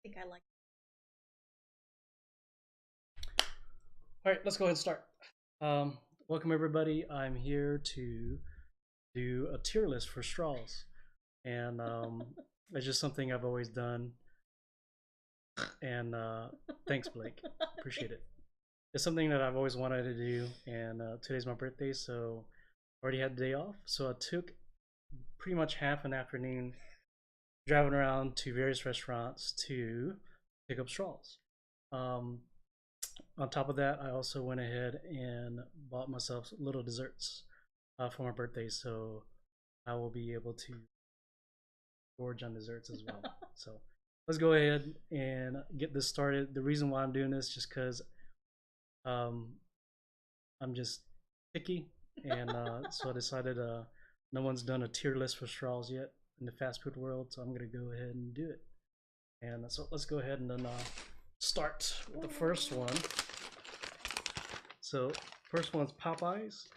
think I like. All right, let's go ahead and start. Welcome everybody. I'm here to do a tier list for straws, and it's just something I've always done. And thanks, Blake. Appreciate it. It's something that I've always wanted to do, and today's my birthday, so I already had the day off. So I took pretty much half an afternoon driving around to various restaurants to pick up straws. On top of that, I also went ahead and bought myself little desserts for my birthday, so I will be able to gorge on desserts as well. So let's go ahead and get this started. The reason why I'm doing this is just because I'm just picky, and so I decided no one's done a tier list for straws yet in the fast food world, so I'm gonna go ahead and do it. And so let's go ahead and then start with the first one. So first one's Popeyes,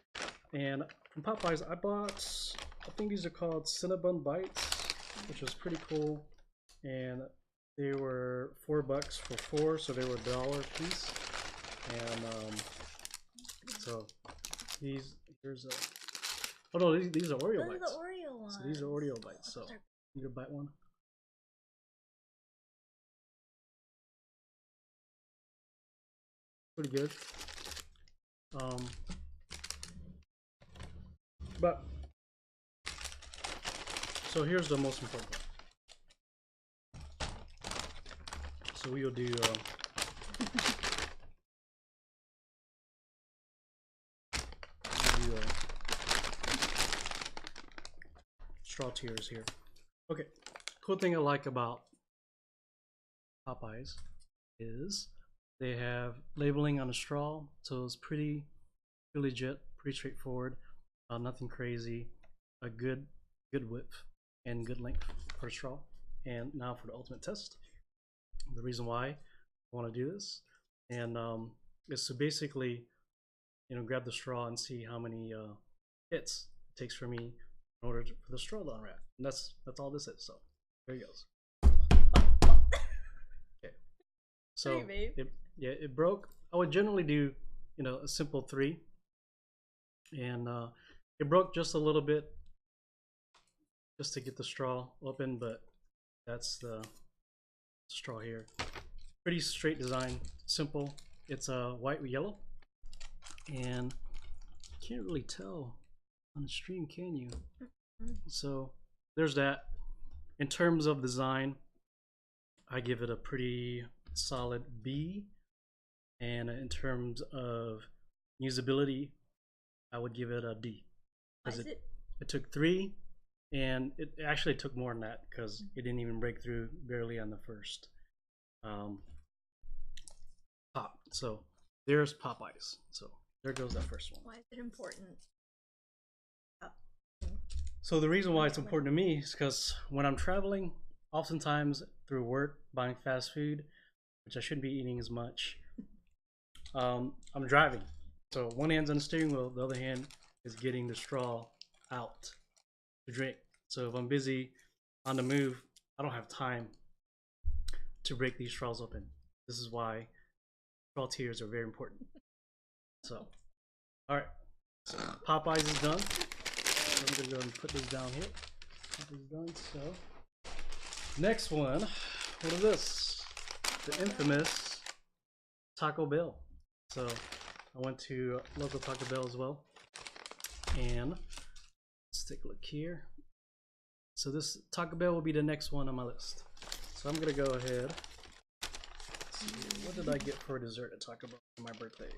and from Popeyes I bought, I think these are called Cinnabon Bites, which was pretty cool, and they were $4 for 4, so they were $1 a piece. And so here's a, oh no, these are Oreo bites. Those are the Oreo ones. So these are Oreo bites. So you can bite one. Pretty good. But so here's the most important part. So we'll do straw tiers here. Okay, cool thing I like about Popeyes is they have labeling on the straw, so it's pretty legit, pretty straightforward, nothing crazy, a good width and good length for straw. And now for the ultimate test, the reason why I want to do this, and is to basically, you know, grab the straw and see how many hits it takes for me in order for the straw to unwrap. And that's all this is. So there it goes. Okay, so it broke. I would generally do, you know, a simple 3, and it broke just a little bit just to get the straw open, but that's the straw here. Pretty straight design, simple. It's white with yellow, and you can't really tell on the stream, can you? So there's that. In terms of design, I give it a pretty solid B, and in terms of usability, I would give it a D, because it took 3, and it actually took more than that because it didn't even break through barely on the first pop. So there's Popeyes. So there goes that first one. Why is it important? So the reason why it's important to me is because when I'm traveling, oftentimes through work, buying fast food, which I shouldn't be eating as much, I'm driving. So one hand's on the steering wheel, the other hand is getting the straw out to drink. So if I'm busy on the move, I don't have time to break these straws open. This is why straw tiers are very important. So, all right, so Popeyes is done. So I'm gonna go and put this down here. Popeyes is done. So next one, what is this? The infamous Taco Bell. So I went to local Taco Bell as well, and let's take a look here. So this Taco Bell will be the next one on my list. So I'm gonna go ahead. Let's see here. What did I get for dessert at Taco Bell for my birthday?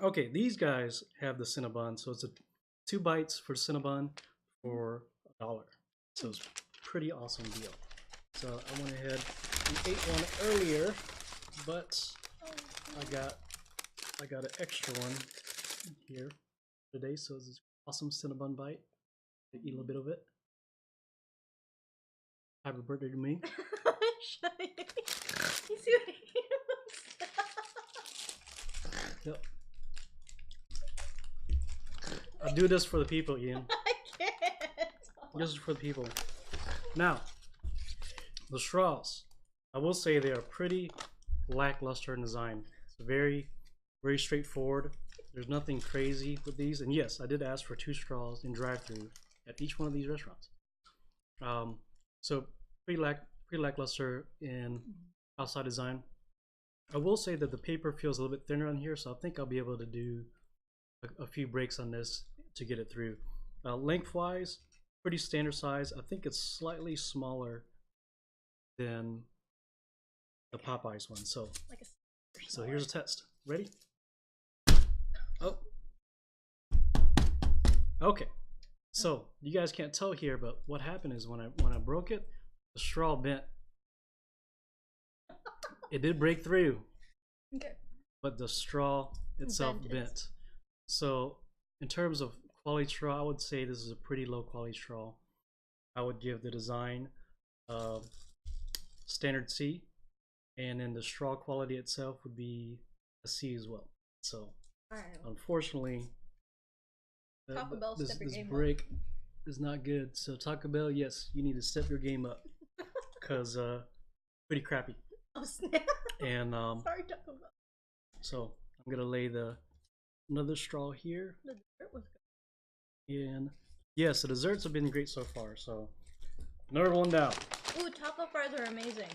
Okay, these guys have the Cinnabon, so it's a 2 bites for Cinnabon for $1. So it's a pretty awesome deal. So I went ahead and ate one earlier, but I got an extra one here today. So it's this awesome Cinnabon bite. I eat a little bit of it. Happy birthday to me. You see what Yep. I do this for the people, Ian. I can't. This is for the people. Now, The straws, I will say they are pretty lackluster in design. It's very, very straightforward. There's nothing crazy with these. And yes, I did ask for 2 straws in drive-through at each one of these restaurants. So pretty lackluster in outside design. I will say that the paper feels a little bit thinner on here, so I think I'll be able to do a few breaks on this to get it through. Lengthwise, pretty standard size. I think it's slightly smaller than the Popeyes one. So, so here's a test. Ready? Oh. Okay. So you guys can't tell here, but what happened is when I broke it, the straw bent. It did break through. Okay. But the straw itself bent. So in terms of quality straw, I would say this is a pretty low quality straw. I would give the design standard C, and then the straw quality itself would be a C as well. So unfortunately, this break is not good. So Taco Bell, yes, you need to step your game up because pretty crappy. Oh snap! And sorry, Taco Bell. So I'm gonna lay another straw here. The dessert was good. And yes, the desserts have been great so far. So another one down. Ooh, taco fries are amazing.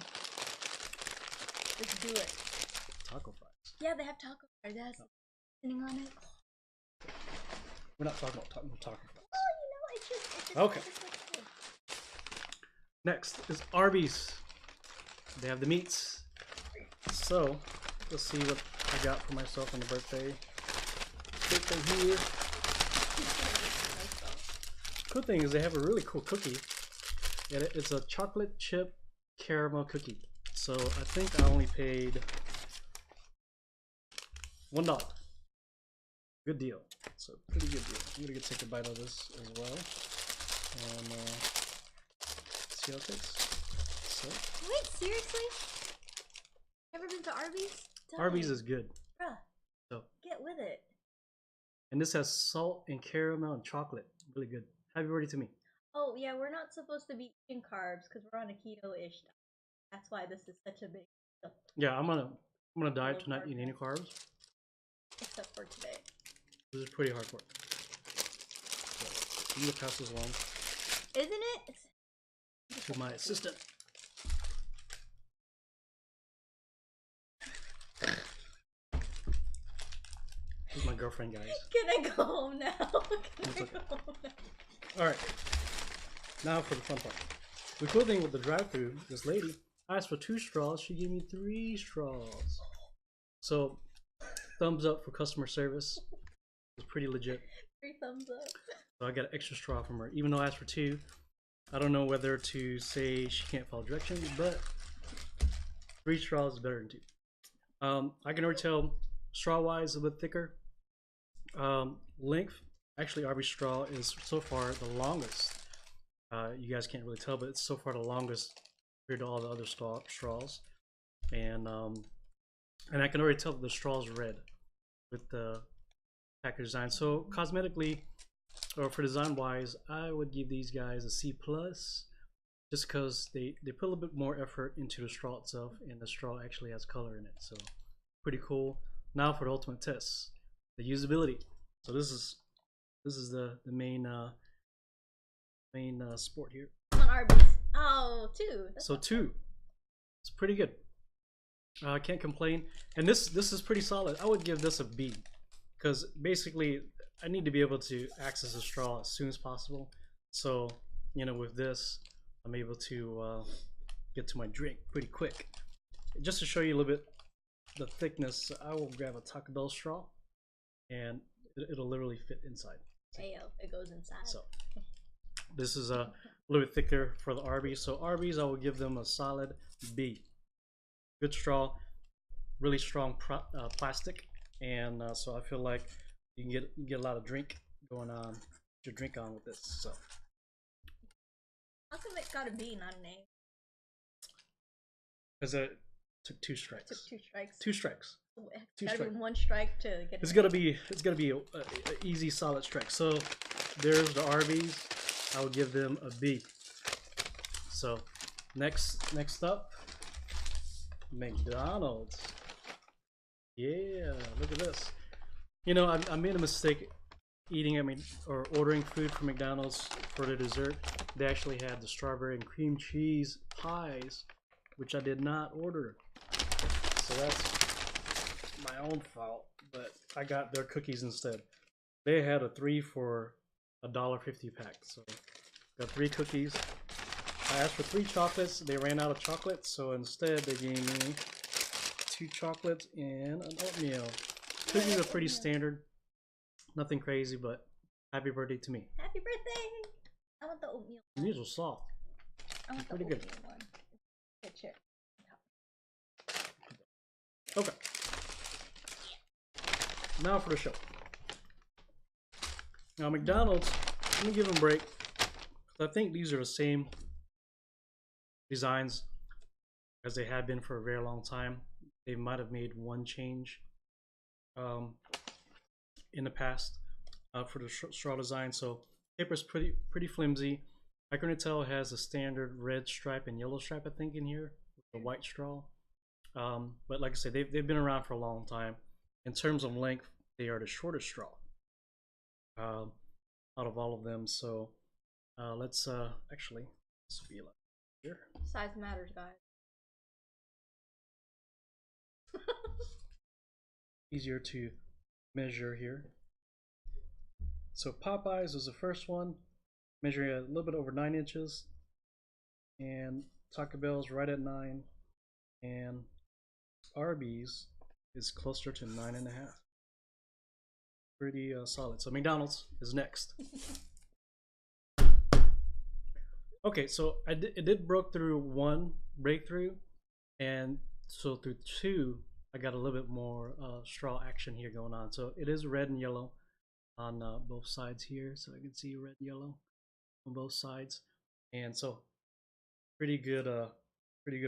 Let's do it. Taco fries. Yeah, they have taco fries. That's sitting on it. We're not talking about taco fries. Oh, you know, it's just okay. Next is Arby's. They have the meats. So let's see what I got for myself on the birthday. Here. Cool thing is they have a really cool cookie. And it's a chocolate chip caramel cookie. So I think I only paid $1. Good deal. So pretty good deal. I'm gonna take a bite of this as well. And see how it tastes. So. Wait, seriously? Ever been to Arby's? Arby's is good. Bruh. So get with it. And this has salt and caramel and chocolate. Really good. Happy birthday to me. Oh yeah, we're not supposed to be eating carbs because we're on a keto-ish diet. That's why this is such a big deal. Yeah, I'm gonna diet to not eat any carbs. Except for today. This is pretty hardcore. So, I'm gonna pass this along. Isn't it? To my assistant. This is my girlfriend, guys. Can I go home now? Can I go home now? Alright. Now for the fun part. The cool thing with the drive-thru, this lady asked for 2 straws, she gave me 3 straws. So thumbs up for customer service. It's pretty legit. 3 thumbs up. So I got an extra straw from her, even though I asked for 2. I don't know whether to say she can't follow directions, but 3 straws is better than 2. I can already tell straw-wise a bit thicker. Length, actually Arby's straw is so far the longest. You guys can't really tell, but it's so far the longest compared to all the other straws. And I can already tell that the straw is red with the package design. So cosmetically, or for design wise, I would give these guys a C+, just because they put a little bit more effort into the straw itself, and the straw actually has color in it. So pretty cool. Now for the ultimate test, the usability. So this is the main sport here. On Arby's. Oh, 2. So 2. It's pretty good. I can't complain. And this is pretty solid. I would give this a B, because basically I need to be able to access a straw as soon as possible. So you know, with this, I'm able to get to my drink pretty quick. Just to show you a little bit the thickness, I will grab a Taco Bell straw, and it'll literally fit inside. Ayo, it goes inside. So this is a little bit thicker for the Arby's. So Arby's, I will give them a solid B. Good straw, really strong plastic, and so I feel like you can get a lot of drink going on, your drink on with this. So how come it got a B, not an A? Because it took 2 strikes. Took 2 strikes. 2 strikes. It's gotta be 1 strike to get it. It's gonna be a easy solid strike. So there's the Arby's. I would give them a B. So Next up, McDonald's. Yeah, look at this. You know, I made a mistake eating at or ordering food from McDonald's for the dessert. They actually had the strawberry and cream cheese pies, which I did not order. So that's my own fault. But I got their cookies instead. They had a 3 for $1.50 pack. So got 3 cookies. I asked for 3 chocolates. They ran out of chocolates, so instead they gave me 2 chocolates and an oatmeal. Cookies are pretty standard. Nothing crazy, but happy birthday to me. Happy birthday! I want the oatmeal. These are soft. I want pretty the oatmeal good. one. Picture. Okay. Now for the show. Now McDonald's, let me give them a break. I think these are the same designs as they have been for a very long time. They might have made one change in the past for the straw design. So paper's pretty flimsy. I couldn't tell it has a standard red stripe and yellow stripe, I think, in here with the white straw. But like I said, they've been around for a long time. In terms of length, they are the shortest straw out of all of them. So let's actually feel it here. Size matters, guys. Easier to measure here. So Popeyes was the first one, measuring a little bit over 9 inches, and Taco Bell's right at 9, and Arby's is closer to 9.5. Pretty solid. So McDonald's is next. Okay, so it did broke through 1 breakthrough, and so through 2 I got a little bit more straw action here going on. So it is red and yellow on both sides here, so I can see red and yellow on both sides, and so pretty good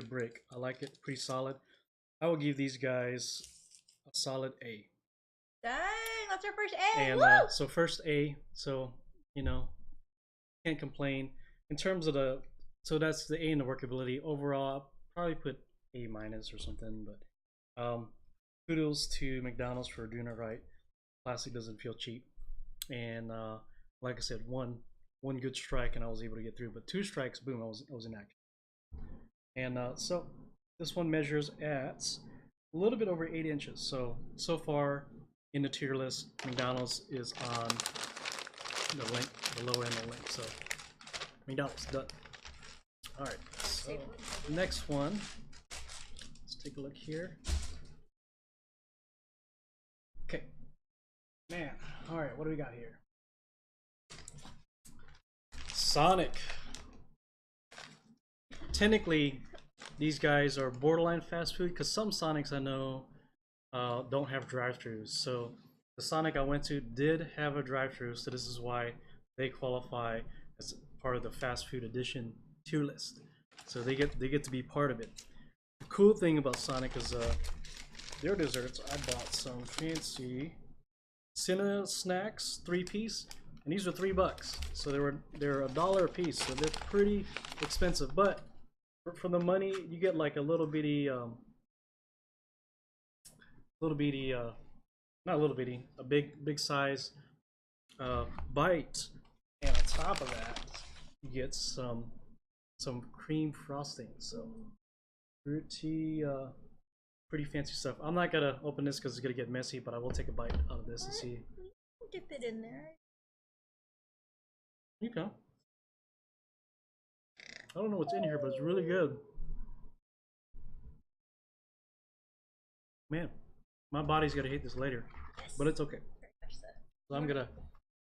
break. I like it, pretty solid. I will give these guys a solid A. Dang, that's our first A. And so first A, so you know, can't complain. In terms of so that's the A in the workability. Overall, I'll probably put A minus or something, but kudos to McDonald's for doing it right. Plastic doesn't feel cheap, and like I said, one good strike and I was able to get through, but 2 strikes, boom, I was in action. And so this one measures at a little bit over 8 inches. So far in the tier list, McDonald's is on the lower end of the link. So McDonald's done. All right. So next one. Let's take a look here. Okay. Man. All right. What do we got here? Sonic. Technically, these guys are borderline fast food because some Sonics I know don't have drive-thrus. So the Sonic I went to did have a drive-thru, so this is why they qualify as part of the fast food edition tier list. So they get to be part of it. The cool thing about Sonic is their desserts. I bought some fancy Cinna Snacks 3-piece, and these were $3. So they're $1 a piece, so they're pretty expensive. But for the money, you get like a little bitty, not little bitty, a big size bite, and on top of that, you get some cream frosting. So pretty fancy stuff. I'm not gonna open this because it's gonna get messy, but I will take a bite out of this and see. Dip it in there. You go. I don't know what's in here, but it's really good. Man, my body's gonna hate this later, but it's okay. So I'm gonna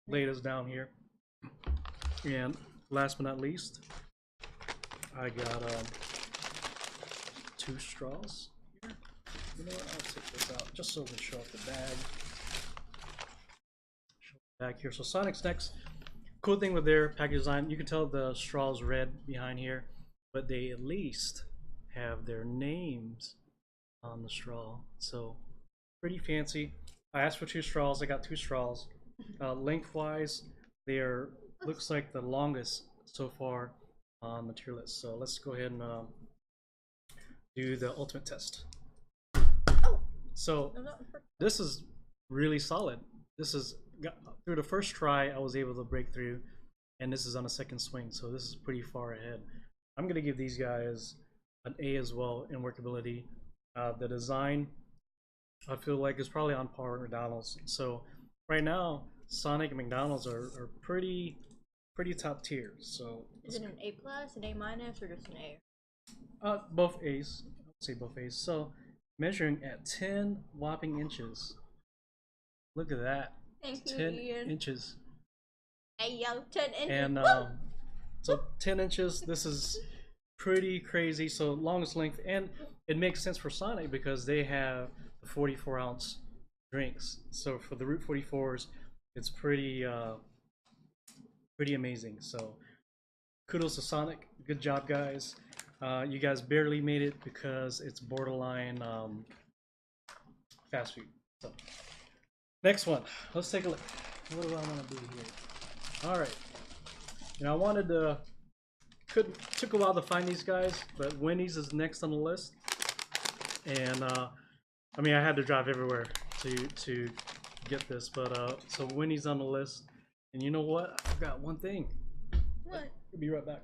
lay this down here. And last but not least, I got 2 straws here. You know what? I'll take this out just so we can show up the bag. Show the bag here. So Sonic's next. Cool thing with their package design, you can tell the straw is red behind here, but they at least have their names on the straw. So pretty fancy. I asked for 2 straws. I got 2 straws. Lengthwise, they are looks like the longest so far on the tier list. So let's go ahead and do the ultimate test. Oh, So this is really solid. This is through the first try I was able to break through, and this is on a second swing, so this is pretty far ahead. I'm gonna give these guys an A as well in workability. The design I feel like is probably on par with McDonald's. So right now Sonic and McDonald's are pretty top tier. So is it an A plus, an A minus, or just an A? Both A's. I would say both A's. So measuring at 10 whopping inches. Look at that. Thank you, 10 Ian. inches. Hey yo, 10 inches. And so 10 inches. This is pretty crazy. So longest length, and it makes sense for Sonic because they have the 44-ounce drinks. So for the Route 44s, it's pretty amazing. So kudos to Sonic. Good job, guys. You guys barely made it because it's borderline fast food. So next one, let's take a look. What do I want to do here? All right. You know, I wanted to. Took a while to find these guys, but Wendy's is next on the list. And I mean, I had to drive everywhere to get this, but so Wendy's on the list. And you know what? I forgot one thing. What? I'll be right back.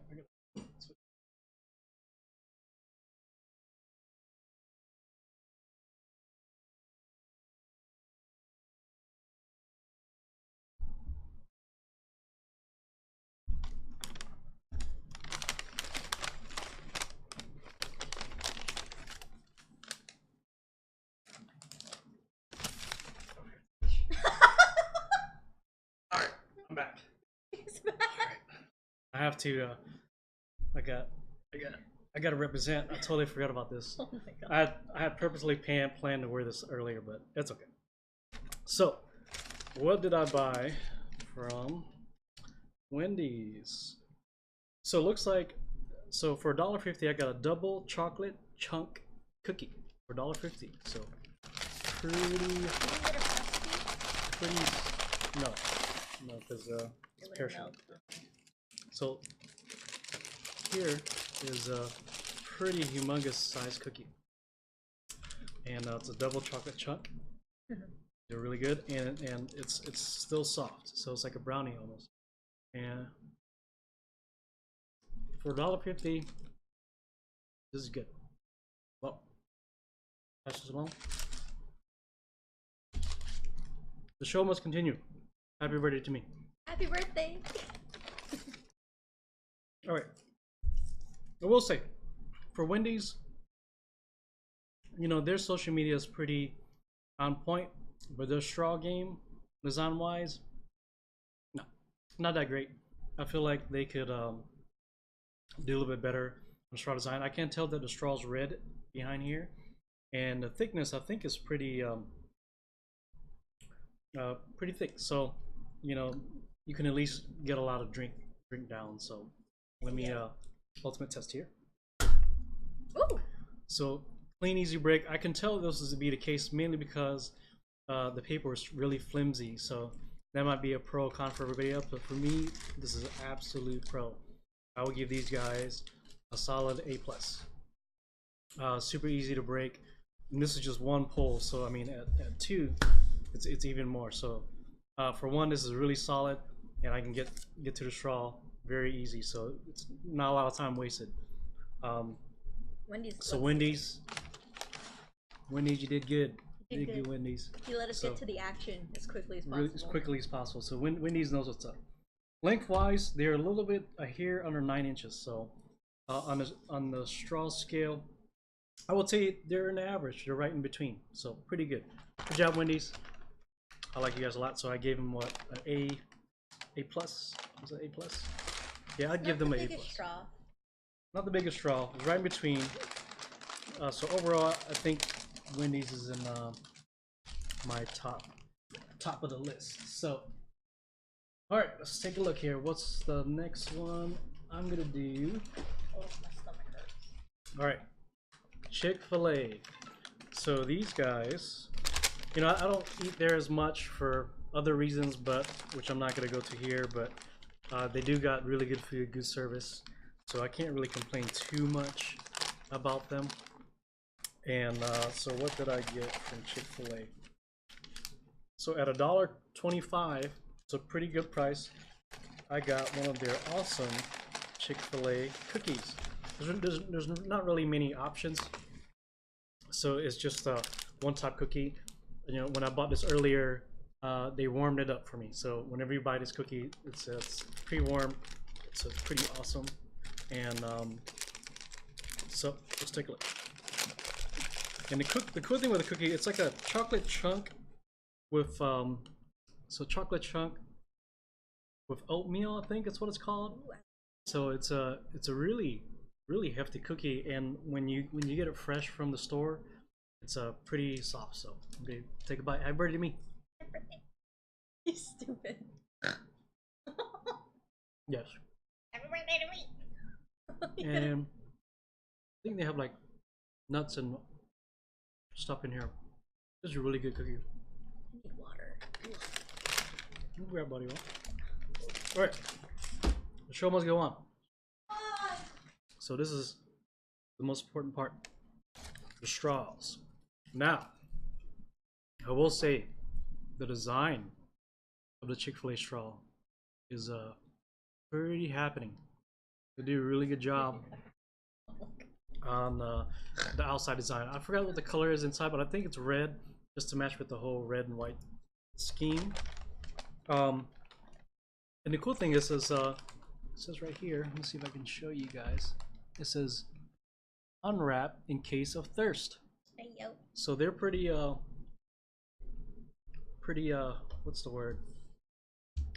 All right, I'm back. He's back. I have to. I got to represent. I totally forgot about this. Oh my god. I had purposely planned to wear this earlier, but it's okay. So, what did I buy from Wendy's? So it looks like, so for $1.50 I got a double chocolate chunk cookie for $1.50. So pretty, no, because it's perishable. So here is a pretty humongous size cookie, and it's a double chocolate chunk. They're really good, and it's still soft, so it's like a brownie almost. And for $1.50, this is good. Well, pass this along. The show must continue. Happy birthday to me. Happy birthday. All right. I will say, for Wendy's, you know, their social media is pretty on point, but their straw game, design-wise, no, not that great. I feel like they could do a little bit better on straw design. I can tell that the straw's red behind here, and the thickness I think is pretty thick. So, you know, you can at least get a lot of drink down. So let me ultimate test here. Ooh. So clean, easy break. I can tell this is to be the case mainly because the paper is really flimsy. So that might be a pro or con for everybody else, but for me, this is an absolute pro. I will give these guys a solid A+. Super easy to break, and this is just one pull. So I mean, at 2, it's even more. So for 1, this is really solid, and I can get to the straw very easy. So it's not a lot of time wasted. Wendy's. So Wendy's, you did good. You did good, Wendy's. You let us get to the action as quickly as possible. Really, as quickly as possible. So Wendy's knows what's up. Lengthwise, they're a little bit a hair under 9 inches. So on the straw scale, I would say they're an average. They're right in between. So pretty good. Good job, Wendy's. I like you guys a lot. So I gave them what, an A+. Was it A+? Yeah, I'd give them an A+. Straw. Not the biggest straw. It's right in between. So overall, I think Wendy's is in my top of the list. So, all right, let's take a look here. What's the next one I'm gonna do? Oh, my stomach hurts. All right, Chick-Fil-A. So these guys, you know, I don't eat there as much for other reasons, but which I'm not gonna go to here. But they do got really good food, good service. so I can't really complain too much about them. And so what did I get from Chick-fil-A? So at $1.25, it's a pretty good price. I got one of their awesome Chick-fil-A cookies. There's not really many options, so it's just one type cookie. You know, when I bought this earlier, they warmed it up for me. So whenever you buy this cookie, it's pre-warmed, so it's pretty awesome. And so let's take a look. And the cool thing with the cookie, it's like a chocolate chunk with chocolate chunk with oatmeal, I think that's what it's called. So it's a really hefty cookie, and when you get it fresh from the store, it's pretty soft. So okay, take a bite. Happy birthday to me. You stupid. Yes. Happy birthday to me. And I think they have like nuts and stuff in here. This is a really good cookie. I need water. You can grab buddy one. Alright. The show must go on. So this is the most important part. The straws. Now, I will say the design of the Chick-fil-A straw is pretty happening. They do a really good job on the outside design. I forgot what the color is inside, but I think it's red, just to match with the whole red and white scheme. And the cool thing is, it says right here, let me see if I can show you guys. It says unwrap in case of thirst. Hey, yo. So they're pretty what's the word,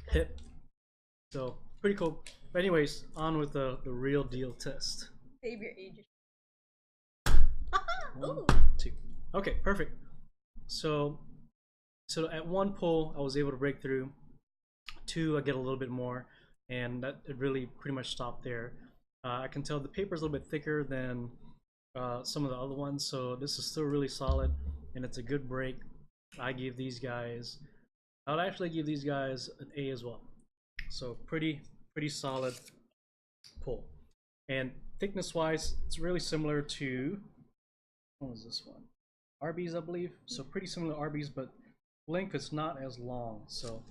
hip. So pretty cool. But anyways, on with the real deal test. Save your age. One, two. Okay, perfect. So at one pull I was able to break through. Two, I get a little bit more, and that it really pretty much stopped there. I can tell the paper is a little bit thicker than some of the other ones, so this is still really solid, and it's a good break. I would actually give these guys an A as well. So pretty solid pull. And thickness wise, it's really similar to, what was this one? Arby's, I believe. So pretty similar to Arby's, but length is not as long. So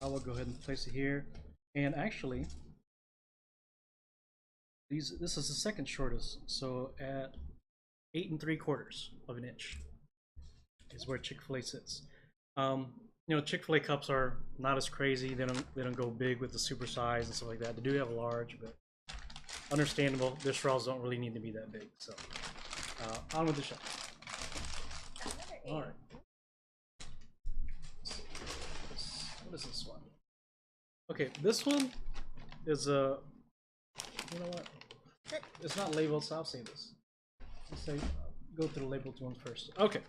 I will go ahead and place it here. And actually, this is the second shortest. So at 8 3/4 of an inch is where Chick-fil-A sits. You know, Chick-fil-A cups are not as crazy. They don't go big with the super size and stuff like that. They do have a large, but understandable. Their straws don't really need to be that big. So on with the show. All right. What is this one? Okay, this one is a. You know what? It's not labeled, so I'll say this. Let's say go through the labeled ones first. Okay.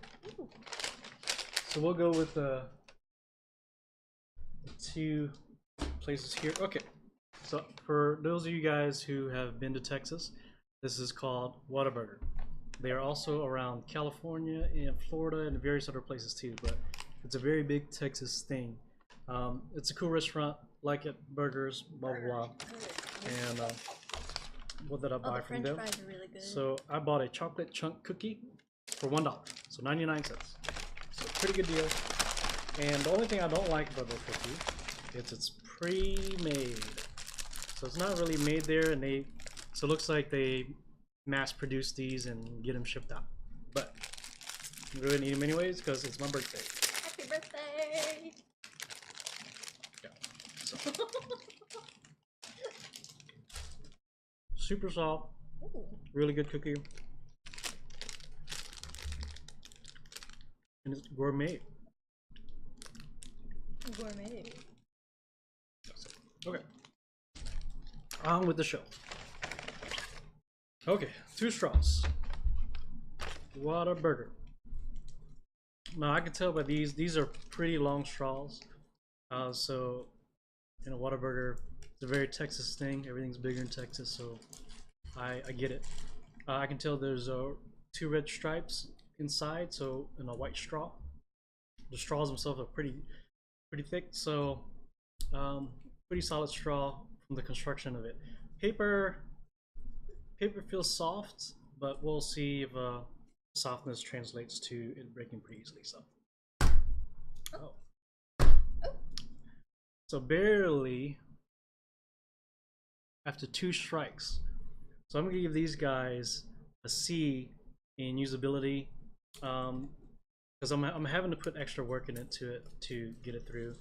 So we'll go with the two places here. Okay. So for those of you guys who have been to Texas, this is called Whattaburger. They are also around California and Florida and various other places too, but it's a very big Texas thing. It's a cool restaurant, like it, burgers, blah blah blah. And what did I buy from French them? fries are really good. So I bought a chocolate chunk cookie for $1, so 99 cents. So pretty good deal. And the only thing I don't like about the cookie is it's pre-made. So it's not really made there, and so it looks like they mass produce these and get them shipped out. But I'm going to eat them anyways because it's my birthday. Happy birthday! Yeah. So. Super soft, really good cookie, and it's gourmet. Gourmet. Okay, on with the show. Okay, 2 straws. Whattaburger. Now I can tell by these are pretty long straws. So you know, Whattaburger, it's a very Texas thing. Everything's bigger in Texas, so I get it. I can tell there's 2 red stripes inside, so in a white straw. The straws themselves are pretty thick, so pretty solid straw from the construction of it. Paper, paper feels soft, but we'll see if softness translates to it breaking pretty easily. So, oh, so barely after 2 strikes. So I'm gonna give these guys a C in usability, because I'm having to put extra work into it to get it through,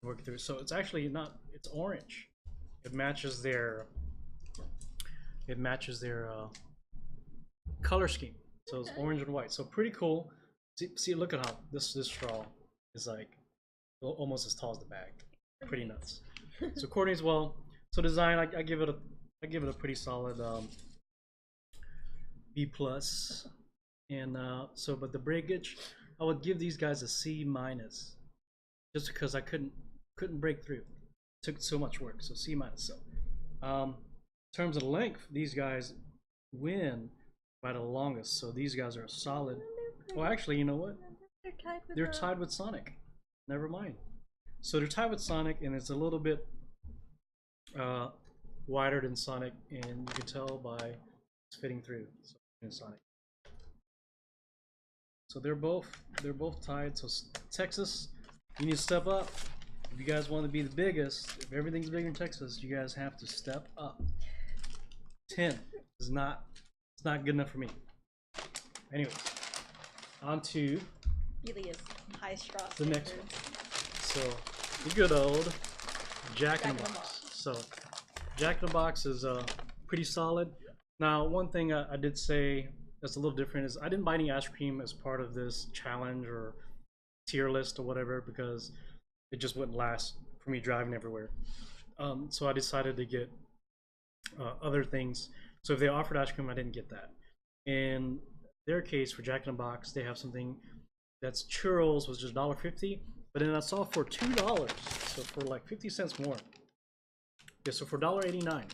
work it through. So it's actually not. It's orange. It matches their. It matches their color scheme. So it's orange and white. So pretty cool. See, look at how this straw is like almost as tall as the bag. Pretty nuts. So coordinates well. So design, I give it a pretty solid B plus. And so, but the breakage, I would give these guys a C minus, just because I couldn't break through. It took so much work. So C minus. So in terms of length, these guys win by the longest. So these guys are solid. Well, actually, you know what? They're tied with Sonic. Never mind. So they're tied with Sonic, and it's a little bit wider than Sonic, and you can tell by it's fitting through. So in Sonic. So they're both tied. So Texas, you need to step up. If you guys want to be the biggest, if everything's bigger in Texas, you guys have to step up. 10 is not, it's not good enough for me. Anyways, on to Elia's high straw the next one. So the good old Jack in the Box. So Jack in the Box is pretty solid. Now, one thing I did say that's a little different is I didn't buy any ice cream as part of this challenge or tier list or whatever, because it just wouldn't last for me driving everywhere. So I decided to get other things. So if they offered ice cream, I didn't get that. In their case, for Jack in the Box, they have something that's churros, was just $1.50, but then I saw for $2, so for like 50 cents more. Yeah, so for $1.89,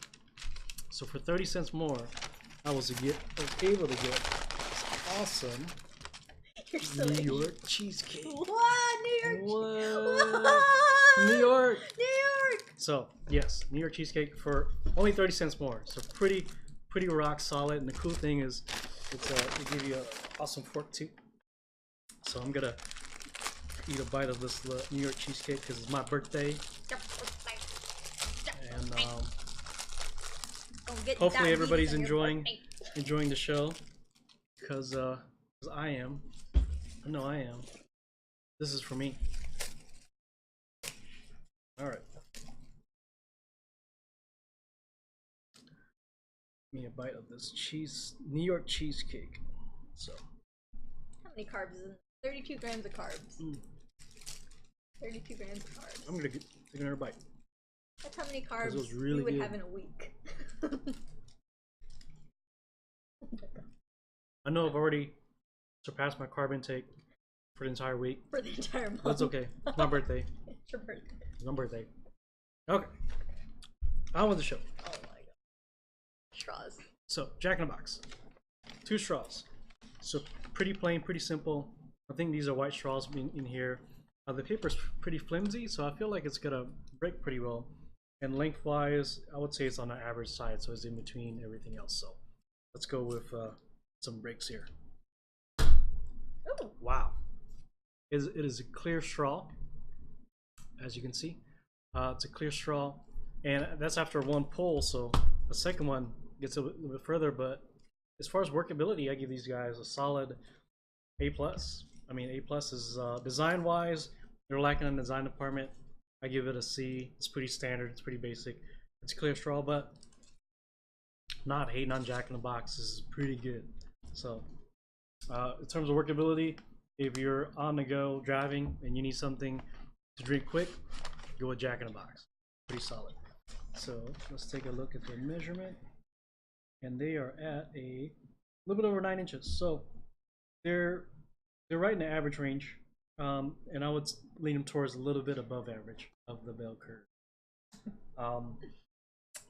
so for 30 cents more, I was able to get awesome New York cheesecake. What? New York? What? New York. New York. So yes, New York cheesecake for only 30 cents more. So pretty rock solid. And the cool thing is, it's they give you an awesome fork too. So I'm gonna eat a bite of this New York cheesecake because it's my birthday. And hopefully everybody's enjoying the show, because I am. I know I am. This is for me. All right. Give me a bite of this New York cheesecake. So. How many carbs is in 32 grams of carbs. 32 grams of carbs. I'm gonna take another bite. That's how many carbs really we would good. have in a week. I know I've already surpassed my carb intake for the entire week. For the entire month. That's okay. It's my birthday. It's your birthday. It's my birthday. Okay. On with the show. Oh my god. Straws. So, Jack in the Box. 2 straws. So, pretty plain, pretty simple. I think these are white straws in here. The paper's pretty flimsy, so I feel like it's gonna break pretty well. And lengthwise, I would say it's on the average side, so it's in between everything else. So, let's go with some breaks here. Ooh. Wow. It is a clear straw, as you can see. It's a clear straw, and that's after 1 pull, so the second one gets a little bit further. But as far as workability, I give these guys a solid A+. I mean, A+ is design wise, they're lacking in the design department. I give it a C. It's pretty standard, it's pretty basic. It's clear straw, but not hating on Jack in the Box. This is pretty good. So in terms of workability, if you're on the go driving and you need something to drink quick, go with Jack in the Box. Pretty solid. So let's take a look at the measurement, and they are at a little bit over 9 inches. So they're right in the average range, and I would lean them towards a little bit above average of the bell curve.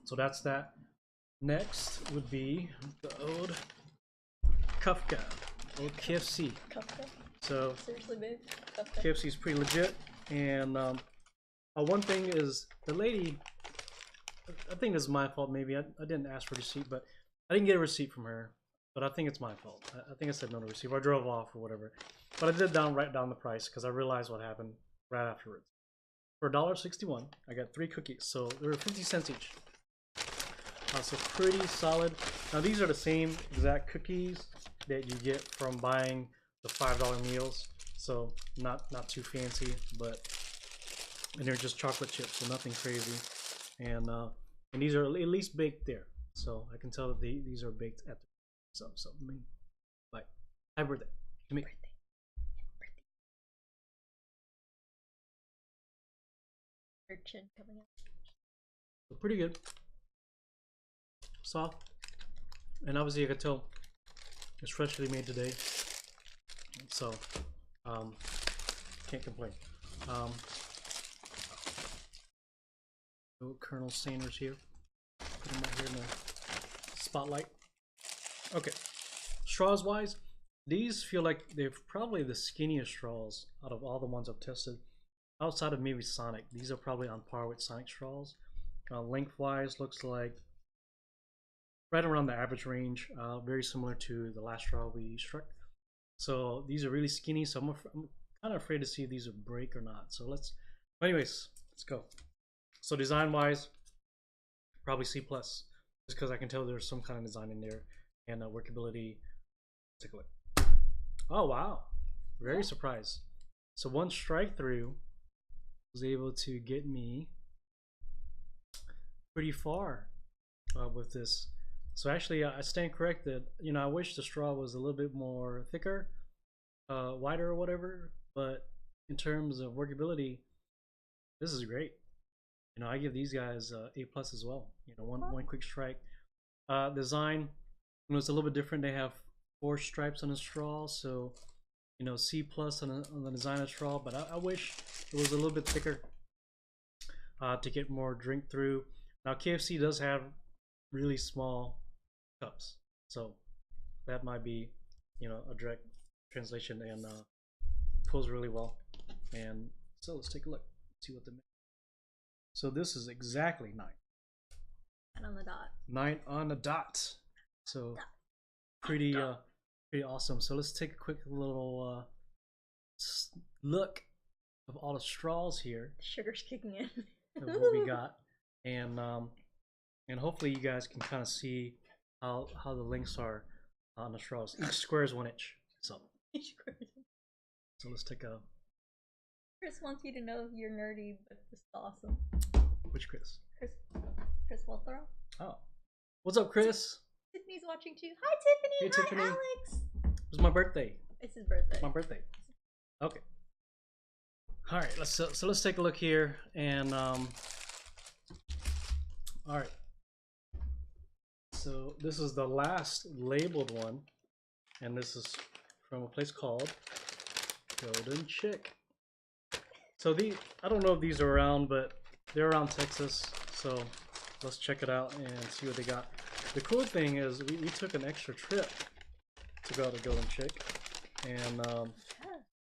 So that's that. Next would be the old Kafka, old KFC. Kafka? So Seriously, babe? Kafka? KFC is pretty legit, and one thing is the lady. I think this is my fault. Maybe I didn't ask for a receipt, but I didn't get a receipt from her, but I think it's my fault. I think I said no to receipt. Or I drove off or whatever. But I did write down the price because I realized what happened right afterwards. For $1.61, I got 3 cookies, so they were 50 cents each. So pretty solid. Now these are the same exact cookies that you get from buying the $5 meals. So not too fancy, and they're just chocolate chips, so nothing crazy. And these are at least baked there, so I can tell that these are baked at the so I mean, like, happy birthday to me. Your chin coming out. So pretty good, soft, and obviously I could tell it's freshly made today, so can't complain. No Colonel Sanders here. Put him right here in the spotlight. Okay, straws wise, these feel like they're probably the skinniest straws out of all the ones I've tested. Outside of maybe Sonic, these are probably on par with Sonic straws. Lengthwise, looks like right around the average range. Very similar to the last straw we struck. So these are really skinny. So I'm kind of afraid to see if these will break or not. So anyways, let's go. So design wise, probably C+, just because I can tell there's some kind of design in there, and workability. Take a look. Oh wow, very surprised. So one strike through was able to get me pretty far with this. So actually, I stand corrected. You know, I wish the straw was a little bit more thicker, wider or whatever. But in terms of workability, this is great. You know, I give these guys A+ as well. You know, one quick strike. Design, you know, it's a little bit different. They have 4 stripes on the straw, so you know, C+ on the design of straw. But I wish it was a little bit thicker to get more drink through. Now KFC does have really small cups, so that might be, you know, a direct translation, and pulls really well. And so let's take a look, see what the. So this is exactly 9. 9 on the dot. 9 on the dot. So pretty awesome. So let's take a quick little look of all the straws here. The sugar's kicking in. Of what we got, and hopefully you guys can kind of see how the lengths are on the straws. Each square is 1 inch. So let's take a. Chris wants you to know you're nerdy, but this is awesome. Which Chris? Chris Walthrow. Oh, what's up, Chris? Tiffany's watching too. Hi, Tiffany. Hey, Hi, Tiffany. Alex. It was my birthday. It's his birthday. It's my birthday. Okay. All right. Let's take a look here, and all right. So this is the last labeled one, and this is from a place called Golden Chick. So I don't know if these are around, but they're around Texas. So let's check it out and see what they got. The cool thing is we took an extra trip to go to Golden Chick, and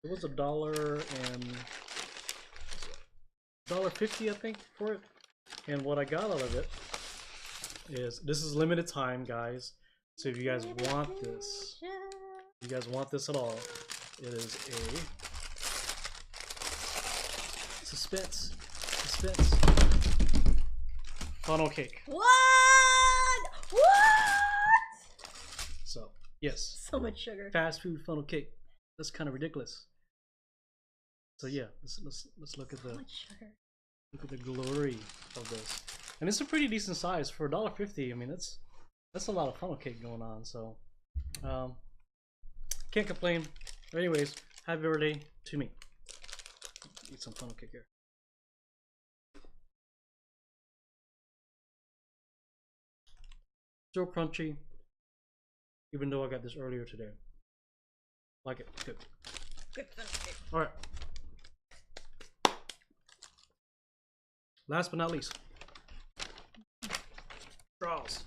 it was $1.50 I think for it. And what I got out of it is, this is limited time, guys. So if you guys want this, at all, it is a suspense funnel cake. What? So yes, So much sugar. fast food funnel cake. That's kind of ridiculous. So yeah, let's look at the glory of this, and it's a pretty decent size for $1.50. I mean, that's a lot of funnel cake going on. So can't complain. Anyways, happy birthday to me. Eat some funnel cake here. Still crunchy, even though I got this earlier today. Like it. Good. Good funnel cake. All right. Last but not least, straws.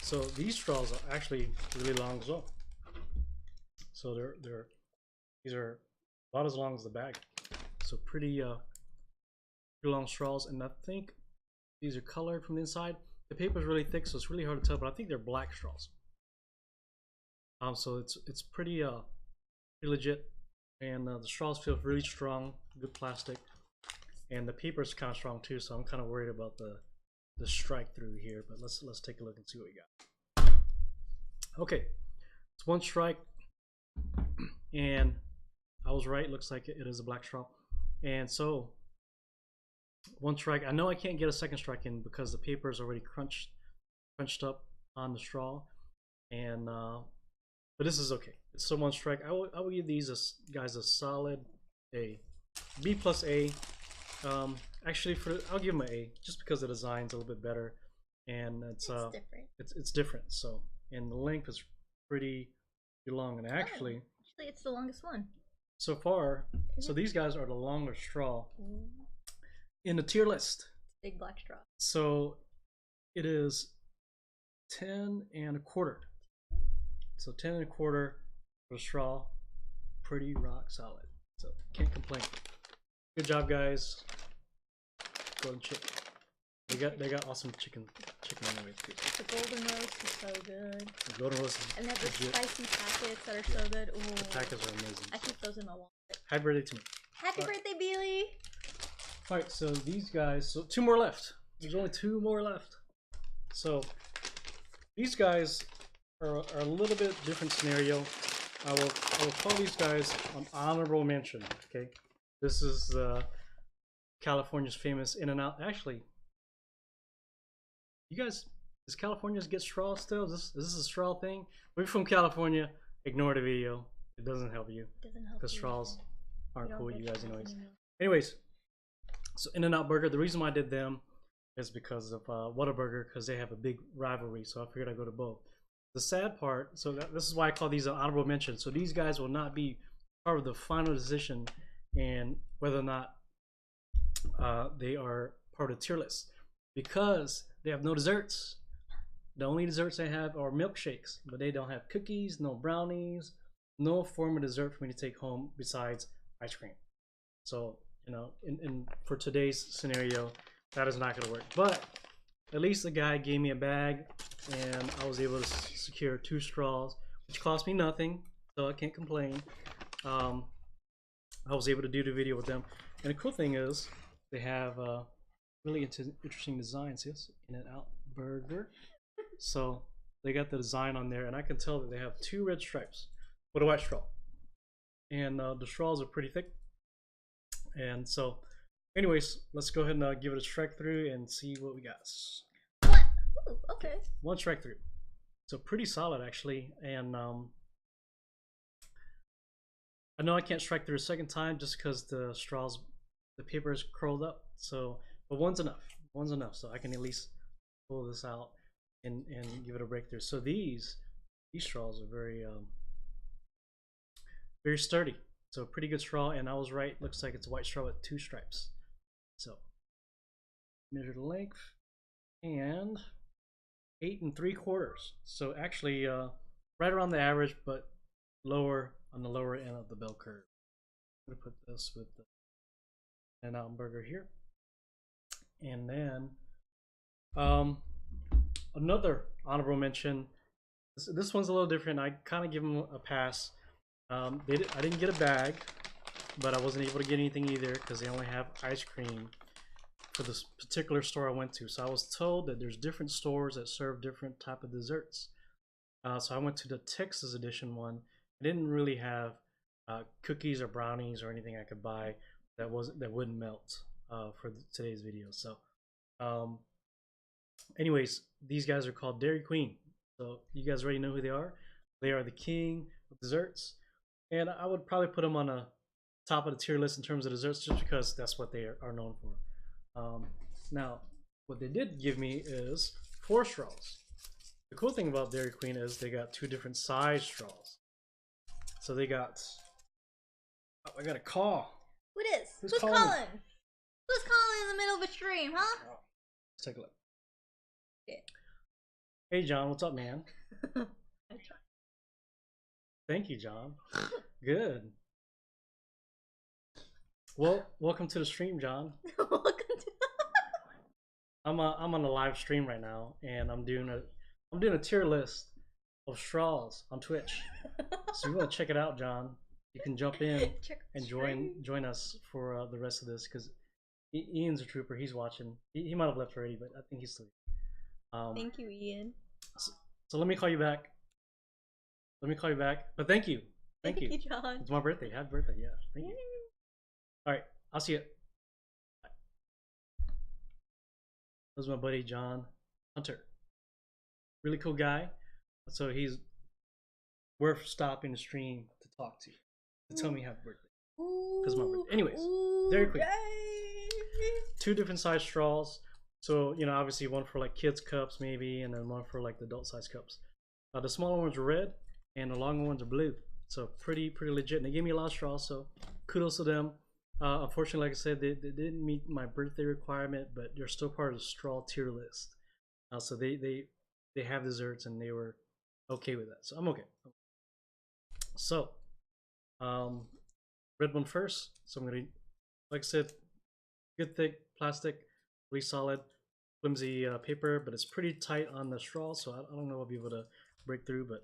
So these straws are actually really long as well. So these are about as long as the bag. So pretty long straws, and I think these are colored from the inside. the paper is really thick, so it's really hard to tell. But I think they're black straws. So it's pretty legit, and the straws feel really strong, good plastic, and the paper is kind of strong too. So I'm kind of worried about the strike through here. But let's take a look and see what we got. Okay, it's one strike, and I was right. Looks like it is a black straw, and so one strike. I know I can't get a second strike in because the paper is already crunched up on the straw, and but this is okay. It's still one strike. I will give these guys a solid A, B plus A. Actually, I'll give them an A just because the design's a little bit better, and it's different. It's different. So, and the length is pretty long, and actually it's the longest one so far. So these guys are the longer straw in the tier list. Big black straw. So it is 10.25. So 10.25 for the straw, pretty rock solid. So can't complain. Good job, guys. Golden chicken. They got awesome chicken anyways too. The golden roast is so good. The golden roast is and they have the spicy packets that are so good. Ooh. The packets are amazing. I keep those in my wallet. Happy birthday to me. Happy birthday, Beely. Alright, so these guys, so 2 more left. There's only 2 more left. So these guys are a little bit different scenario. I will call these guys an honorable mention. Okay, this is California's famous In-N-Out. Actually, you guys, does California get straws still? Is this a straw thing? We're from California. Ignore the video. It doesn't help you. Because straws aren't cool, you guys, anyways. So In-N-Out Burger. The reason why I did them is because of Whattaburger, because they have a big rivalry. So I figured I'd go to both. The sad part, so this is why I call these an honorable mention. So these guys will not be part of the final decision and whether or not they are part of the tier list, because they have no desserts. The only desserts they have are milkshakes, but they don't have cookies, no brownies, no form of dessert for me to take home besides ice cream. So, you know, for today's scenario, that is not going to work. But at least the guy gave me a bag, and I was able to secure 2 straws, which cost me nothing, so I can't complain. I was able to do the video with them, and the cool thing is they have really interesting designs. Yes, In-N-Out Burger. So they got the design on there, and I can tell that they have 2 red stripes with a white straw, and the straws are pretty thick. And so, anyways, let's go ahead and give it a strike through and see what we got. What? Ooh, okay. 1 strike through. So pretty solid actually, and I know I can't strike through a second time just because the paper is curled up. So, but one's enough. One's enough, so I can at least pull this out and give it a breakthrough. So these straws are very sturdy. So pretty good straw, and I was right. Looks like it's a white straw with 2 stripes. So measure the length, and 8 3/4. So actually right around the average, but lower on the lower end of the bell curve. I'm gonna put this with the In-N-Out Burger here, and then another honorable mention. This one's a little different. I kind of give them a pass. I didn't get a bag, but I wasn't able to get anything either because they only have ice cream for this particular store I went to. So I was told that there's different stores that serve different type of desserts. So I went to the Texas edition one. I didn't really have cookies or brownies or anything I could buy that wouldn't melt for today's video. So anyways, these guys are called Dairy Queen. So you guys already know who they are. They are the king of desserts, and I would probably put them on the top of the tier list in terms of desserts just because that's what they are known for. Now, what they did give me is 4 straws. The cool thing about Dairy Queen is they got 2 different size straws. So they got, oh, I got a call. Who's calling? Who's calling in the middle of a stream, huh? Oh, let's take a look. Yeah. Hey John, what's up, man? Thank you, John. Good. Well, welcome to the stream, John. Welcome to I'm on a live stream right now, and I'm doing a tier list of straws on Twitch. So if you want to check it out, John, you can jump in and join us for the rest of this because Ian's a trooper. He's watching. He might have left already, but I think he's asleep. Thank you, Ian. So let me call you back. Let me call you back. But thank you. Thank you. John. It's my birthday. Happy birthday. Yeah. Thank you. All right. I'll see you. That was my buddy John Hunter. Really cool guy. So he's worth stopping the stream to talk to tell me happy birthday. Because my birthday. Anyways, very quick. Two different size straws. So, you know, obviously one for like kids cups maybe, and then one for like the adult size cups. The smaller ones are red and the longer ones are blue. So pretty legit. And they gave me a lot of straws, so kudos to them. Unfortunately, like I said, they didn't meet my birthday requirement, but they're still part of the straw tier list. So they have desserts and they were okay with that. So I'm okay. So, red one first. So I'm gonna, like I said, good thick plastic, really solid, flimsy paper, but it's pretty tight on the straw, so I don't know if I'll be able to break through. But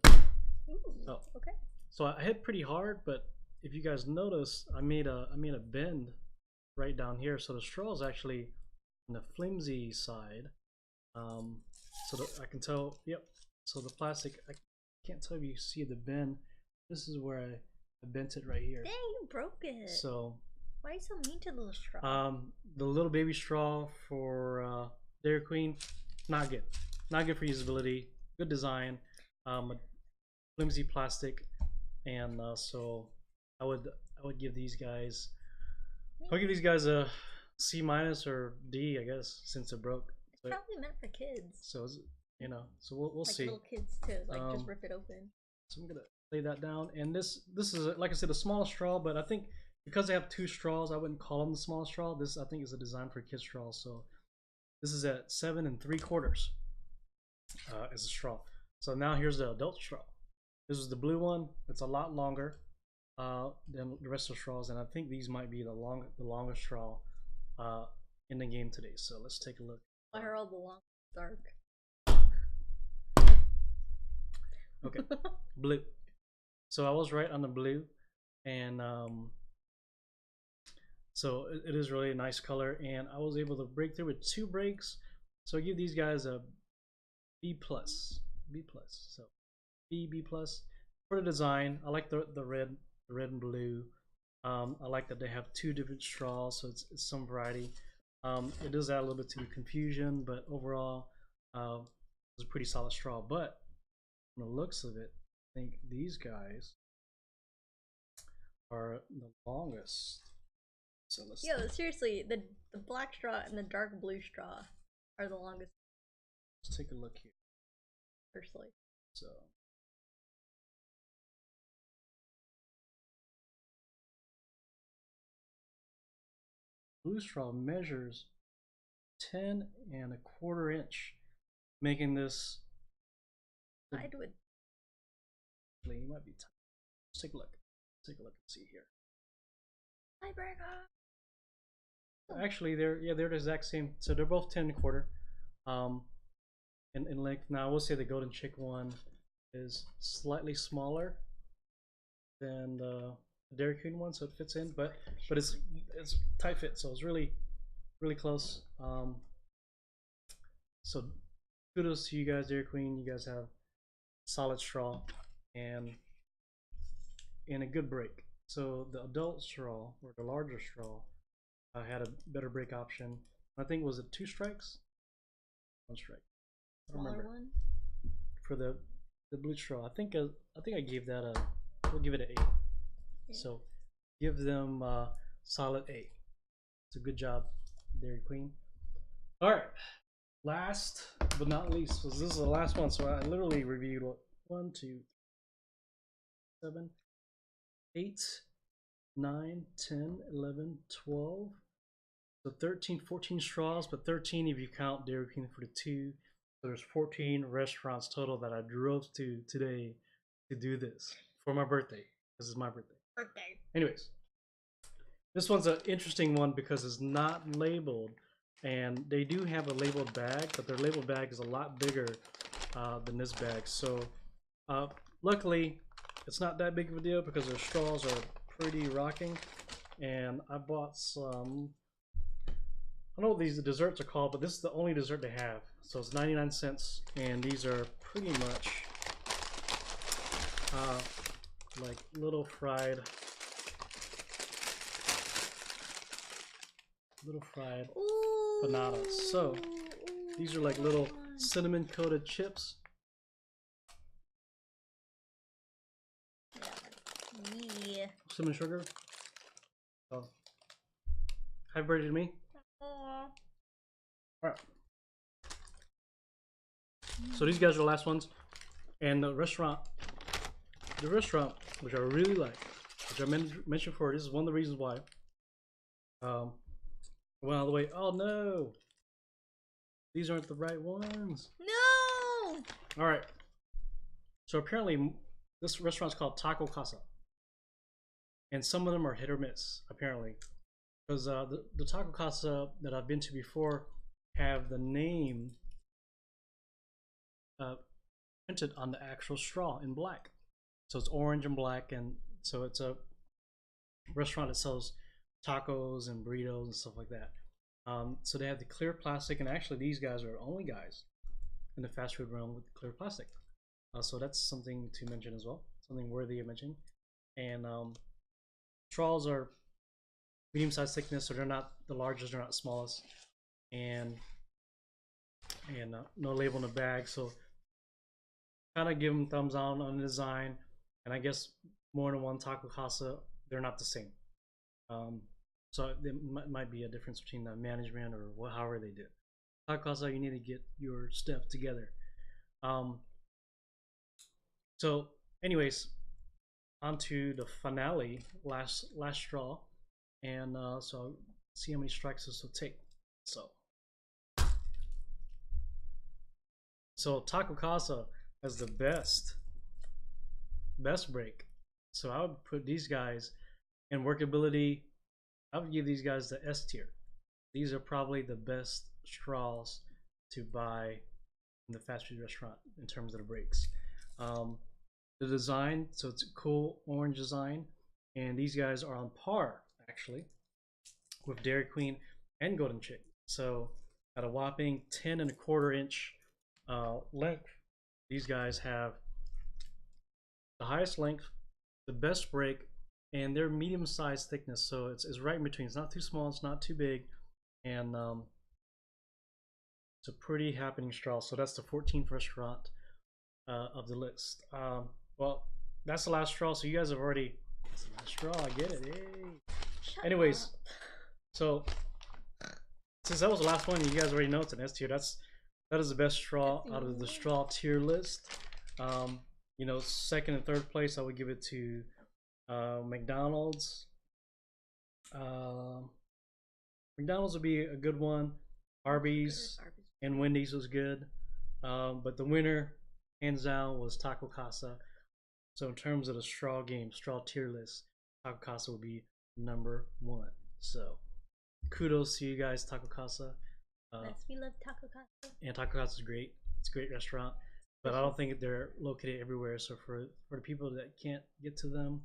okay. So I hit pretty hard, but if you guys notice, I made a bend right down here, so the straw is actually on the flimsy side. So that I can tell. Yep. So the plastic, I can't tell if you see the bend. This is where I bent it right here. Dang, you broke it. So why are you so mean to the little straw? The little baby straw for Dairy Queen, not good. Not good for usability. Good design. Flimsy plastic, and so I would give these guys. I'll give these guys a C- or D, I guess, since it broke. It's probably meant for kids. So you know, so we'll like see. Little kids to like just rip it open. So I'm gonna lay that down, and this is like I said, a small straw, but I think because I have two straws, I wouldn't call them the small straw. This I think is a design for kid straw. So this is at 7 3/4 as a straw. So now here's the adult straw. This is the blue one. It's a lot longer than the rest of the straws, and I think these might be the longest straw in the game today. So let's take a look. Why are all the long dark? Okay, blue. So I was right on the blue, and so it is really a nice color, and I was able to break through with 2 breaks. So I give these guys a B+. So B+ for the design. I like the red and blue. I like that they have 2 different straws, so it's some variety. It does add a little bit to the confusion, but overall, it's a pretty solid straw. But from the looks of it, I think these guys are the longest. So let's seriously, the black straw and the dark blue straw are the longest. Let's take a look here. Personally. So blue straw measures 10 1/4 inch, making this. I'd would. You might be tight. Let's take a look. Take a look and see here. Tiebreaker. Actually, they're the exact same. So they're both 10 1/4 in length. Now I will say the Golden Chick one is slightly smaller than the Dairy Queen one, so it fits in, but it's tight fit, so it's really close. So kudos to you guys, Dairy Queen. You guys have solid straw and a good break. So the adult straw or the larger straw had a better break option. I think was it 2 strikes? 1 strike. I don't remember. One? For the blue straw, I think I gave that we'll give it an 8. Yeah. So give them solid 8. It's a good job, Dairy Queen. All right, last but not least, this is the last one. So I literally reviewed 1, 2, 7, 8, 9, 10, 11, 12. So 13, 14 straws, but 13 if you count Dairy Queen for the 2. So there's 14 restaurants total that I drove to today to do this for my birthday. This is my birthday. Anyways, this one's an interesting one because it's not labeled and they do have a labeled bag, but their labeled bag is a lot bigger than this bag. So luckily, it's not that big of a deal because their straws are pretty rocking. And I bought some. I don't know what these desserts are called, but this is the only dessert they have. So it's 99 cents, and these are pretty much like little fried Ooh, bananas. So these are like little cinnamon coated chips. Yeah. Cinnamon sugar. Oh. Happy birthday to me. Alright. So these guys are the last ones. And the restaurant, which I really like, which I mentioned before, this is one of the reasons why. I went all the way. Oh no! These aren't the right ones. No! Alright. So apparently, this restaurant's called Taco Casa. And some of them are hit or miss, apparently. Because the Taco Casa that I've been to before have the name printed on the actual straw in black. So it's orange and black, and so it's a restaurant that sells tacos and burritos and stuff like that. So they have the clear plastic, and actually these guys are the only guys in the fast food realm with clear plastic. So that's something to mention as well, something worthy of mentioning. And straws are medium-sized thickness, so they're not the largest, they're not the smallest, and no label in the bag. So kind of give them thumbs on the design, and I guess more than one Taco Casa, they're not the same. So there might be a difference between the management or however they do. Taco Casa, you need to get your stuff together. So, anyways, on to the finale, last straw, and so I'll see how many strikes this will take. So Taco Casa has the best break. So I would put these guys in workability. I would give these guys the S tier. These are probably the best straws to buy in the fast food restaurant in terms of the breaks. The design, so it's a cool orange design, and these guys are on par actually with Dairy Queen and Golden Chick. So at a whopping 10.25 inch length, these guys have the highest length, the best break, and they're medium-sized thickness. So it's right in between. It's not too small, it's not too big, and it's a pretty happening straw. So that's the 14th restaurant of the list. Well, that's the last straw. So you guys have already. That's the last straw. I get it. Yay. Anyways, so since that was the last one, you guys already know it's an S tier. That is the best straw out of the straw tier list. You know, second and third place, I would give it to McDonald's. McDonald's would be a good one. Arby's and Wendy's was good. But the winner, hands down, was Taco Casa. So in terms of the straw game, straw tier list, Taco Casa would be #1. So kudos to you guys, Taco Casa. Yes, we love Taco Casa. And Taco Casa is great. It's a great restaurant, but I don't think they're located everywhere. So for the people that can't get to them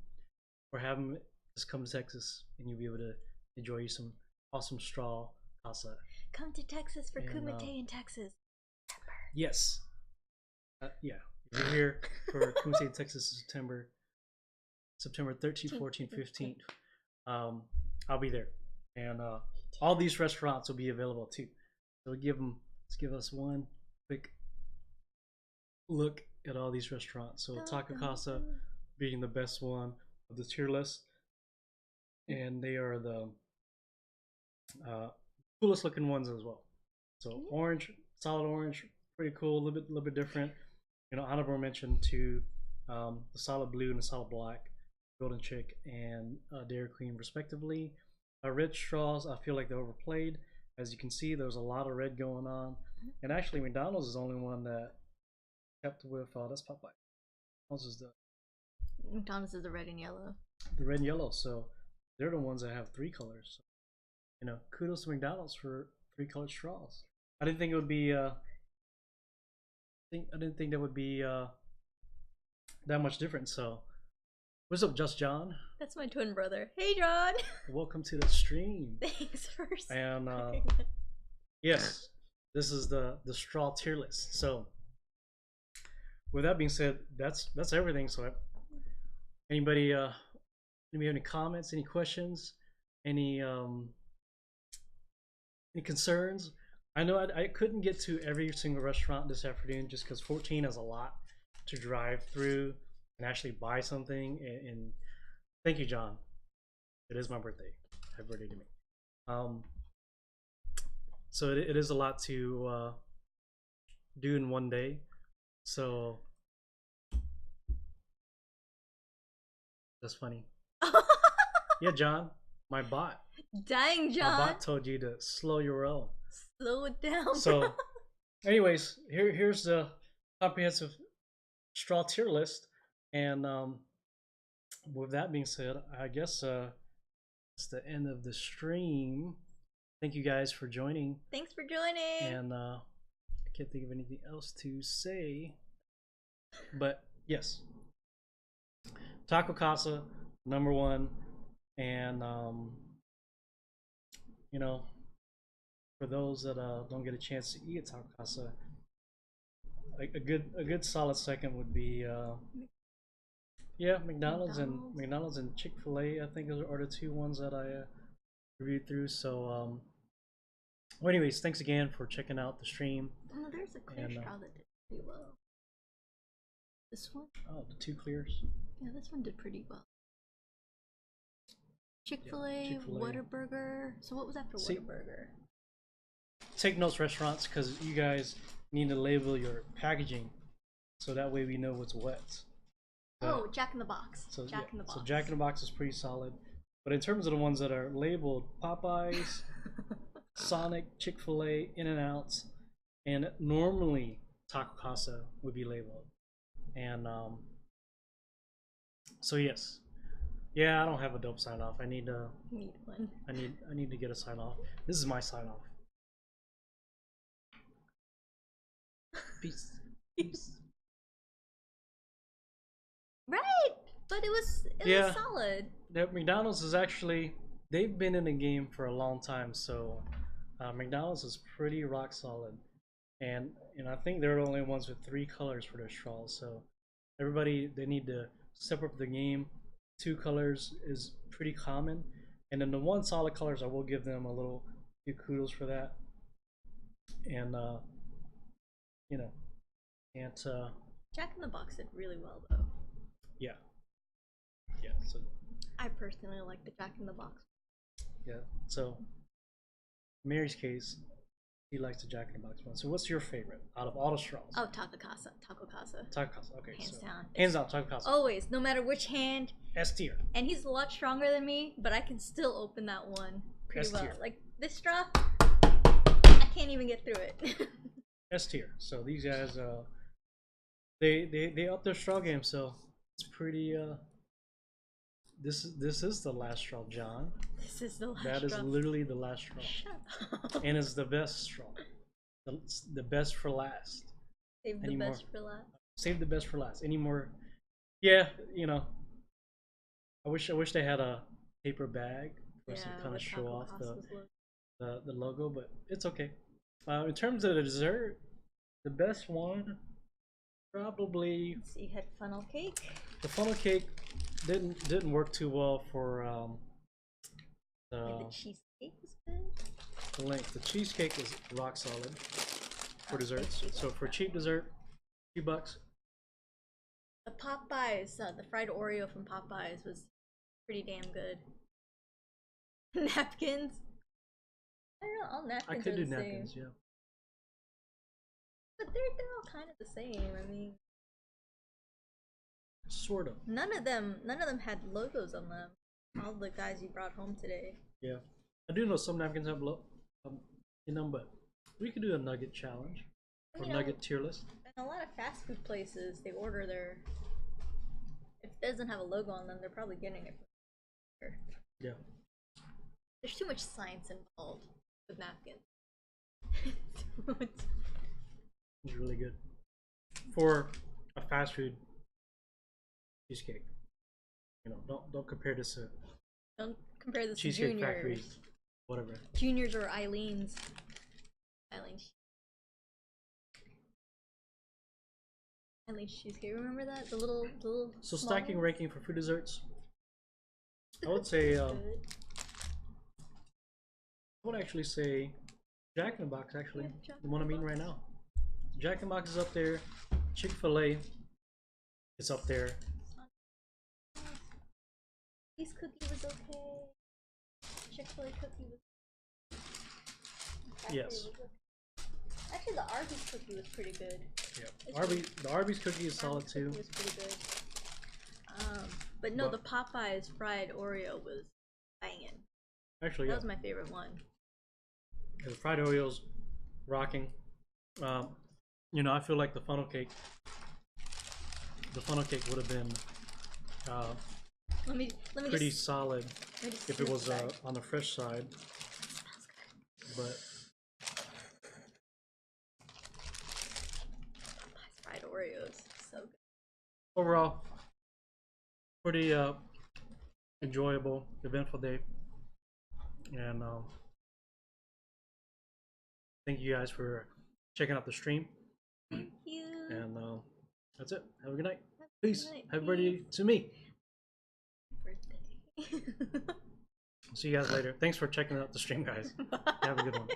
or have them, just come to Texas and you'll be able to enjoy you some awesome straw casa. Come to Texas for Kumite in Texas. Yes. Yeah. If you're here for Kumite in Texas in September 13th, 14th, 15th, I'll be there. And all these restaurants will be available too. So let's give us one quick look at all these restaurants. So Taco Casa being the best one of the tier list, and they are the coolest looking ones as well. So orange, solid orange, pretty cool, a little bit different. You know, honorable mention to the solid blue and the solid black, Golden Chick and Dairy Queen respectively. Red straws, I feel like they're overplayed. As you can see, there's a lot of red going on, and actually McDonald's is the only one that kept with that's Popeyes. McDonald's is the red and yellow. The red and yellow, so they're the ones that have 3 colors. So, you know, kudos to McDonald's for three colored straws. I didn't think it would be. I didn't think that would be that much different. So, what's up, Just John? That's my twin brother. Hey, John. Welcome to the stream. Thanks for And yes, this is the straw tier list. So, with that being said, that's everything. So, anybody have any comments, any questions, any concerns? I know I couldn't get to every single restaurant this afternoon just because 14 is a lot to drive through and actually buy something. And thank you, John. It is my birthday. Happy birthday to me. So it is a lot to do in one day. So that's funny. Yeah, John, my bot. Dang, John. My bot told you to slow your roll. Slow it down. So, anyways, here's the comprehensive straw tier list, and with that being said, I guess it's the end of the stream. Thank you guys for joining. Thanks for joining. And I can't think of anything else to say, but yes, Taco Casa #1, and you know, for those that don't get a chance to eat at Taco Casa, a good solid second would be yeah, McDonald's and Chick-Fila. I think are the two ones that I reviewed through. So well, anyways, thanks again for checking out the stream. Oh, there's a clear straw that did pretty well. This one? Oh, the two clears. Yeah, this one did pretty well. Chick-Fila, Whattaburger. So what was after Whattaburger? Take notes, restaurants, because you guys need to label your packaging so that way we know what's what. Oh, Jack in the Box. So Jack in the Box. So Jack in the Box is pretty solid. But in terms of the ones that are labeled, Popeyes, Sonic, Chick-fil-A, In-N-Out, and normally Taco Casa would be labeled. And so yes. Yeah, I don't have a dope sign off. I need one. I need to get a sign off. This is my sign off. Peace. Peace. Right, but it was solid. McDonald's is actually, they've been in the game for a long time, so McDonald's is pretty rock solid, and I think they're the only ones with 3 colors for their straws. So everybody, they need to step up the game. 2 colors is pretty common, and then the 1 solid colors, I will give them a little few kudos for that. And you know, can't Jack in the Box did really well though. Yeah. So I personally like the Jack in the Box. Yeah. So Mary's case, he likes the Jack in the Box one. So what's your favorite out of all the straws? Oh, Taco Casa. Taco Casa. Taco Casa. Okay. Hands down. Hands down, Taco Casa. Always, no matter which hand. S tier. And he's a lot stronger than me, but I can still open that one pretty well. Like this straw, I can't even get through it. S tier. So these guys, they up their straw game. So it's pretty. This is the last straw, John. This is the last straw. That is literally the last straw. Shut up. And it's the best straw. The best for last. Save the best for last. Save the best for last. Any more? Yeah, you know. I wish they had a paper bag for us to kind of show off the logo, but it's okay. In terms of the dessert, the best one probably. So you had funnel cake. The funnel cake didn't work too well for the cheesecake was good. The length. The cheesecake is rock solid for desserts. So for cheap dessert, $2. The Popeyes, the fried Oreo from Popeyes was pretty damn good. Napkins. I don't know. All napkins. I could are do the napkins, same. yeah. But they're all kind of the same. I mean. Sort of. None of them had logos on them. All the guys you brought home today. Yeah, I do know some napkins have you know, but we could do a nugget challenge or nugget tier list. And a lot of fast food places, they order their. If it doesn't have a logo on them, they're probably getting it from here. Yeah. There's too much science involved with napkins. It's really good for a fast food cheesecake. You know, don't compare this to Don't compare this to Cheesecake Juniors. Factory, whatever. Juniors or Eileen's. Eileen's cheesecake. Remember that? The little So small stacking ones? ranking for food desserts. I would say I would actually say Jack in the Box, actually. Yeah, Jack The one I'm eating right now. Jack in the Box is up there. Chick-Fil-A is up there. This cookie was okay. Chick-fil-A cookie was Yes. was okay. Actually, the Arby's cookie was pretty good. Yeah. The Arby's cookie is solid too. Was pretty good. But no, the Popeyes fried Oreo was banging. Actually, That was my favorite one. The fried Oreos, rocking. You know, I feel like the funnel cake would have been Let me pretty just, solid let me just if it sniff was back. on the fresh side. But Popeyes fried Oreos, so good. overall, pretty enjoyable, eventful day, and thank you guys for checking out the stream. Thank you. And that's it. Have a good night. Peace. night. Happy birthday to me. Birthday. See you guys later. Thanks for checking out the stream, guys. Bye. Have a good one.